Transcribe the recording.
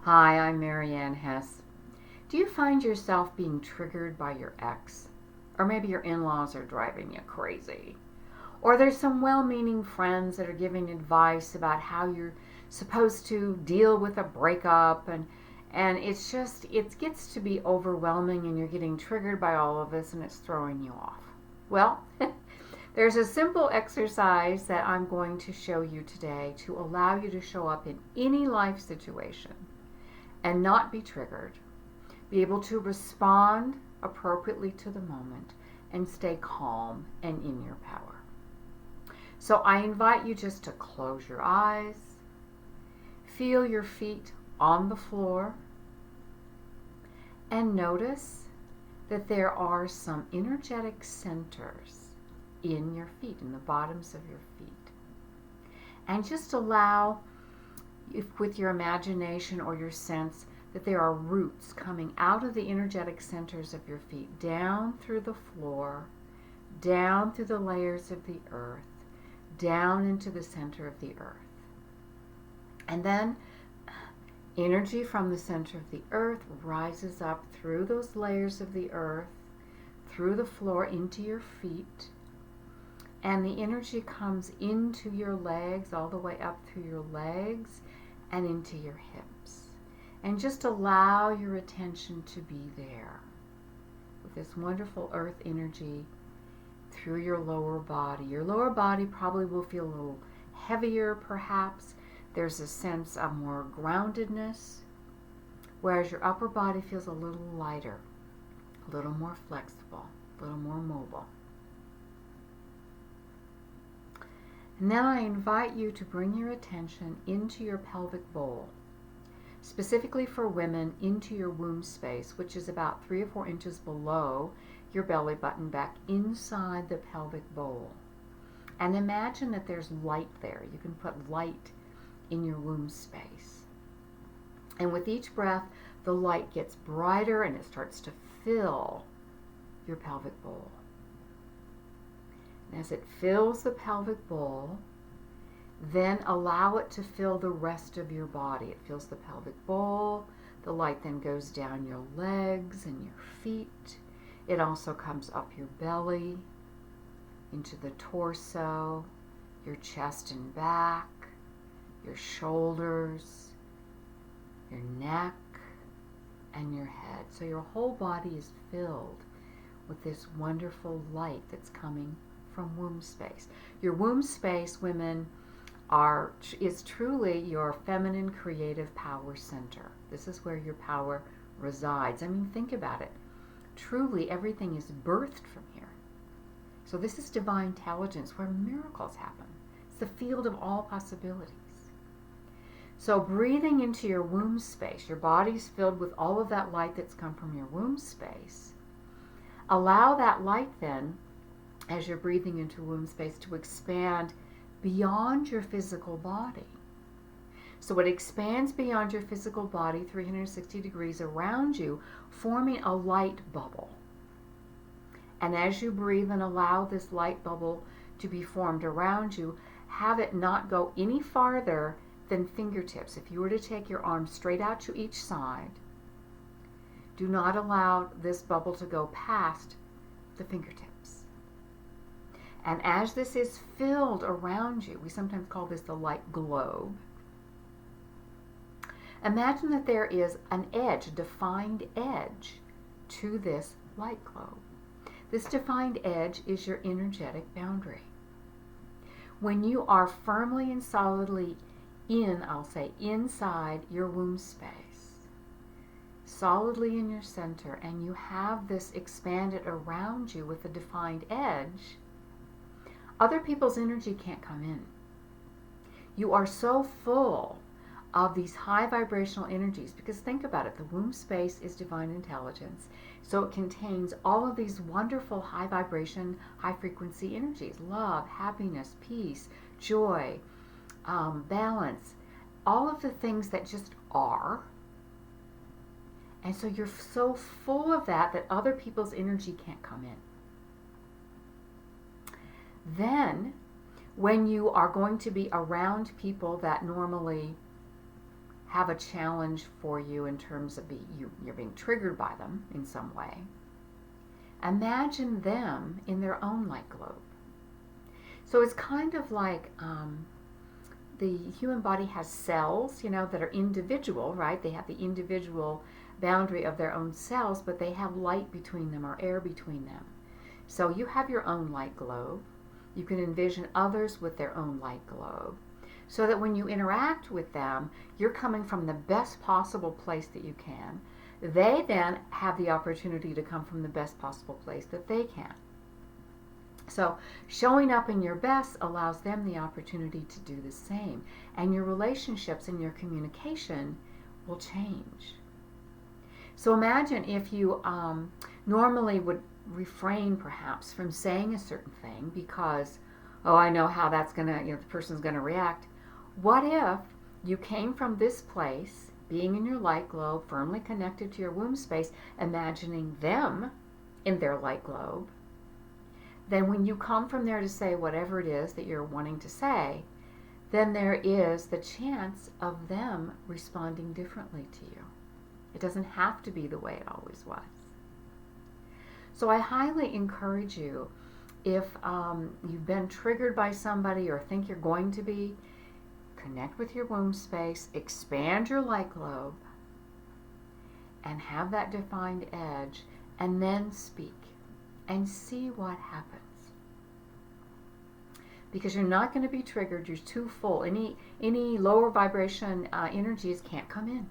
Hi, I'm Marianne Hess. Do you find yourself being triggered by your ex? Or maybe your in-laws are driving you crazy. Or there's some well-meaning friends that are giving advice about how you're supposed to deal with a breakup and it gets to be overwhelming and you're getting triggered by all of this and it's throwing you off. Well, there's a simple exercise that I'm going to show you today to allow you to show up in any life situation and not be triggered, be able to respond appropriately to the moment, and stay calm and in your power. So I invite you just to close your eyes, feel your feet on the floor, and notice that there are some energetic centers in your feet, in the bottoms of your feet. And just allow, if with your imagination or your sense, that there are roots coming out of the energetic centers of your feet, down through the floor, down through the layers of the earth, down into the center of the earth. And then energy from the center of the earth rises up through those layers of the earth, through the floor into your feet, and the energy comes into your legs, all the way up through your legs and into your hips. And just allow your attention to be there with this wonderful earth energy through your lower body. Your lower body probably will feel a little heavier, perhaps. There's a sense of more groundedness, whereas your upper body feels a little lighter, a little more flexible, a little more mobile. And then I invite you to bring your attention into your pelvic bowl, specifically for women into your womb space, which is about 3 or 4 inches below your belly button, back inside the pelvic bowl. And imagine that there's light there. You can put light in your womb space. And with each breath, the light gets brighter and it starts to fill your pelvic bowl. And as it fills the pelvic bowl, then allow it to fill the rest of your body. It fills the pelvic bowl. The light then goes down your legs and your feet. It also comes up your belly, into the torso, your chest and back, your shoulders, your neck, and your head. So your whole body is filled with this wonderful light that's coming from womb space. Your womb space, women, is truly your feminine creative power center. This is where your power resides. I mean, think about it. Truly, everything is birthed from here. So this is divine intelligence where miracles happen. It's the field of all possibilities. So breathing into your womb space, your body's filled with all of that light that's come from your womb space. Allow that light then, as you're breathing into womb space, to expand beyond your physical body. So it expands beyond your physical body 360 degrees around you, forming a light bubble. And as you breathe and allow this light bubble to be formed around you, have it not go any farther than fingertips. If you were to take your arms straight out to each side, do not allow this bubble to go past the fingertips. And as this is filled around you, we sometimes call this the light globe. Imagine that there is an edge, a defined edge to this light globe. This defined edge is your energetic boundary. When you are firmly and solidly inside your womb space, solidly in your center, and you have this expanded around you with a defined edge, other people's energy can't come in. You are so full of these high vibrational energies, because think about it, the womb space is divine intelligence, so it contains all of these wonderful high vibration, high frequency energies: love, happiness, peace, joy, balance, all of the things that just are. And so you're so full of that other people's energy can't come in. Then, when you are going to be around people that normally have a challenge for you in terms of you're being triggered by them in some way, imagine them in their own light globe. So it's kind of like the human body has cells, that are individual, right? They have the individual boundary of their own cells, but they have light between them or air between them. So you have your own light globe. You can envision others with their own light globe, so that when you interact with them, you're coming from the best possible place that you can. They then have the opportunity to come from the best possible place that they can. So showing up in your best allows them the opportunity to do the same. And your relationships and your communication will change. So imagine if you normally would refrain perhaps from saying a certain thing because, oh, I know how that's going to, the person's going to react. What if you came from this place, being in your light globe, firmly connected to your womb space, imagining them in their light globe? Then when you come from there to say whatever it is that you're wanting to say, then there is the chance of them responding differently to you. It doesn't have to be the way it always was. So I highly encourage you, if you've been triggered by somebody or think you're going to be, connect with your womb space, expand your light globe, and have that defined edge, and then speak and see what happens. Because you're not going to be triggered, you're too full. Any lower vibration energies can't come in.